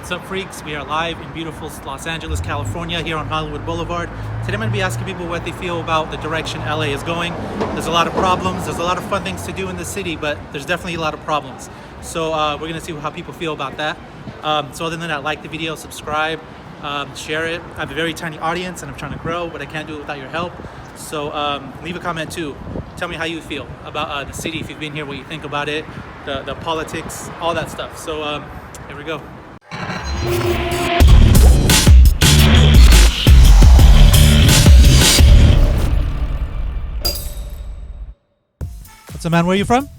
What's up, freaks? We are live in beautiful Los Angeles, California, here on Hollywood Boulevard. Today I'm going to be asking people what they feel about the direction LA is going. There's a lot of problems, there's a lot of fun things to do in the city, but there's definitely a lot of problems. So we're going to see how people feel about that. So other than that, like the video, subscribe, share it. I have a very tiny audience and I'm trying to grow, but I can't do it without your help. So leave a comment too. Tell me how you feel about the city, if you've been here, what you think about it, the politics, all that stuff. So here we go. What's up, man? Where are you from?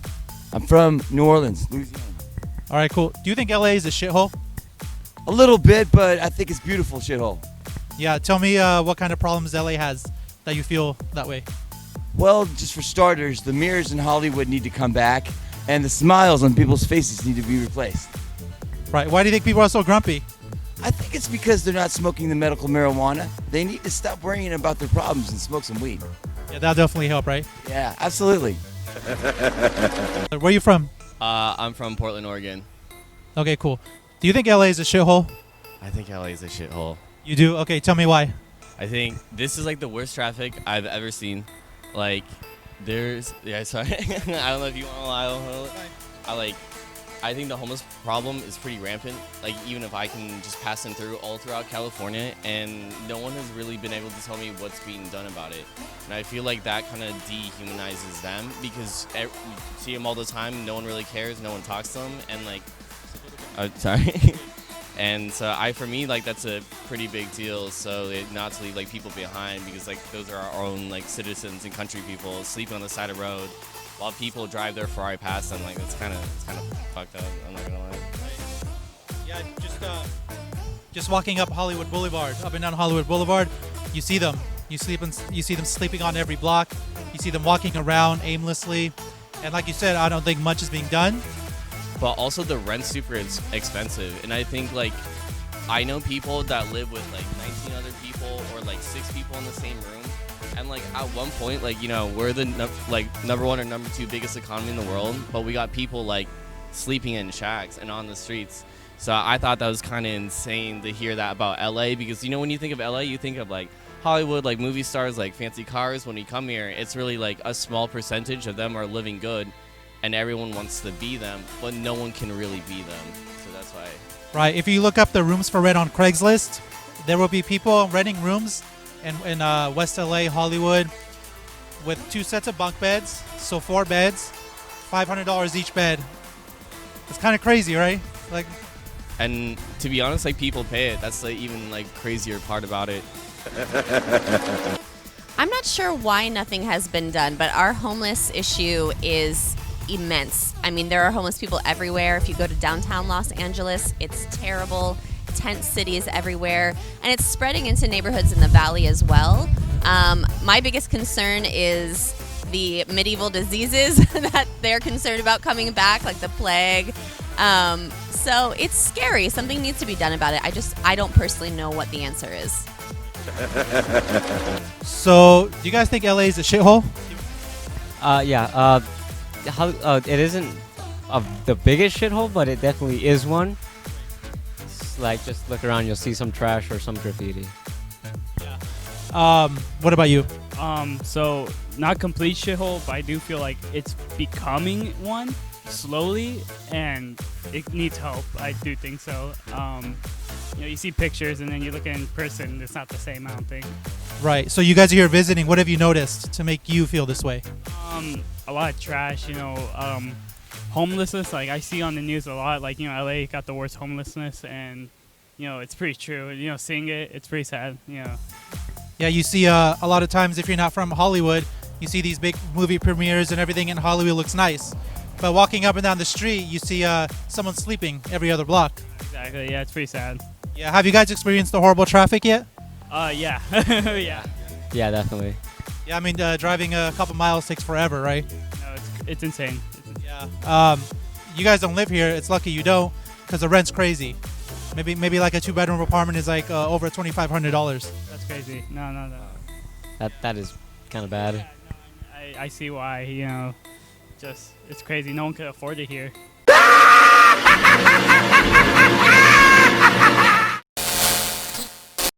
I'm from New Orleans, Louisiana. All right, cool. Do you think LA is a shithole? A little bit, but I think it's beautiful shithole. Yeah, tell me what kind of problems LA has that you feel that way. Well, just for starters, the mirrors in Hollywood need to come back, and the smiles on people's faces need to be replaced. Right. Why do you think people are so grumpy? I think it's because they're not smoking the medical marijuana. They need to stop worrying about their problems and smoke some weed. Yeah, that'll definitely help, right? Yeah, absolutely. Where are you from? I'm from Portland, Oregon. Okay, cool. Do you think LA is a shithole? I think LA is a shithole. You do? Okay, tell me why. I think this is like the worst traffic I've ever seen. Like, sorry. I don't know if you want to lie. I think the homeless problem is pretty rampant. Like, even if I can just pass them through all throughout California, and no one has really been able to tell me what's being done about it. And I feel like that kind of dehumanizes them because you see them all the time. No one really cares. No one talks to them. And like, sorry. And so for me, like, that's a pretty big deal. So not to leave like people behind, because like those are our own like citizens and country people sleeping on the side of the road while people drive their Ferrari past them. Like, it's kind of fucked up. I'm not gonna lie. Yeah, just walking up Hollywood Boulevard, up and down Hollywood Boulevard, you see them. You see them sleeping on every block. You see them walking around aimlessly, and like you said, I don't think much is being done. But also the rent's super expensive, and I think like I know people that live with like 19 other people or like 6 people in the same room, and like at one point, like, you know, we're the number 1 or number 2 biggest economy in the world, but we got people like sleeping in shacks and on the streets. So I thought that was kind of insane to hear that about LA, because you know, when you think of LA, you think of like Hollywood, like movie stars, like fancy cars. When you come here, it's really like a small percentage of them are living good, and everyone wants to be them, but no one can really be them. So that's why. Right. If you look up the rooms for rent on Craigslist, there will be people renting rooms in West LA, Hollywood, with 2 sets of bunk beds, so 4 beds, $500 each bed. It's kind of crazy, right? Like, and to be honest, like, people pay it. That's like even like crazier part about it. I'm not sure why nothing has been done, but our homeless issue is immense. I mean, there are homeless people everywhere. If you go to downtown Los Angeles, it's terrible. Tent cities everywhere, and it's spreading into neighborhoods in the valley as well. My biggest concern is the medieval diseases that they're concerned about coming back, like the plague. So it's scary. Something needs to be done about it. I don't personally know what the answer is. So, do you guys think LA is a shithole? Yeah. It isn't the biggest shithole, but it definitely is one. It's like, just look around, you'll see some trash or some graffiti. Yeah. What about you? So not complete shithole, but I do feel like it's becoming one slowly, and it needs help. I do think so. You know, you see pictures, and then you look in person, it's not the same, I don't think. Right. So you guys are here visiting. What have you noticed to make you feel this way? A lot of trash, you know, homelessness. Like, I see on the news a lot, like, you know, LA got the worst homelessness, and, you know, it's pretty true. You know, seeing it's pretty sad, you know. Yeah, you see a lot of times, if you're not from Hollywood, you see these big movie premieres and everything in Hollywood looks nice. But walking up and down the street, you see someone sleeping every other block. Exactly, yeah, it's pretty sad. Yeah, have you guys experienced the horrible traffic yet? Yeah. Yeah. Yeah, definitely. Yeah, I mean, driving a couple miles takes forever, right? No, it's insane. Yeah. You guys don't live here. It's lucky you don't, because the rent's crazy. Maybe like a 2-bedroom apartment is like over $2,500. That's crazy. No. That is kind of bad. Yeah, I see why, you know. Just, it's crazy. No one could afford it here.